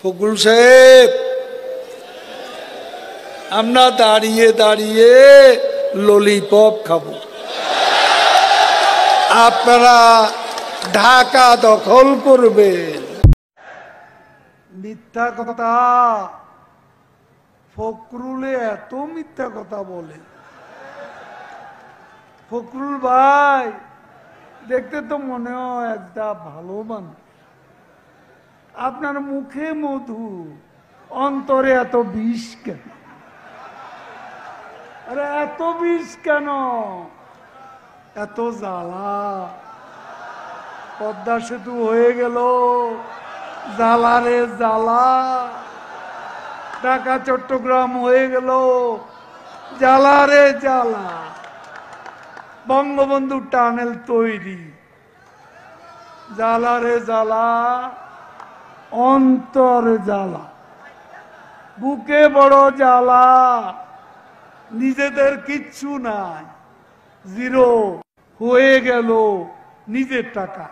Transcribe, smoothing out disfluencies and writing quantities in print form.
ফখরুল সাহেব, আমরা দাঁড়িয়ে দাঁড়িয়ে ললিপপ খাবো, আপনারা ঢাকা দখল করবেন। মিথ্যা কথা, ফখরুলে এত মিথ্যা কথা বলে। ফখরুল ভাই দেখতে তো মনে হয় একটা ভালো মানুষ, আপনার মুখে মধু, অন্তরে এত বিষ কেন? আরে এত বিষ কেন? এত জ্বালা। পদ্মা সেতু হয়ে গেল, জ্বালা রে জ্বালা। ঢাকা চট্টগ্রাম হয়ে গেল, জ্বালা রে জ্বালা। বঙ্গবন্ধু টানেল তৈরি, জ্বালা রে জ্বালা। অন্তরে জ্বালা, বুকে বড় জ্বালা। নিজেদের কিচ্ছু নাই, জিরো হয়ে গেল নিজের টাকা।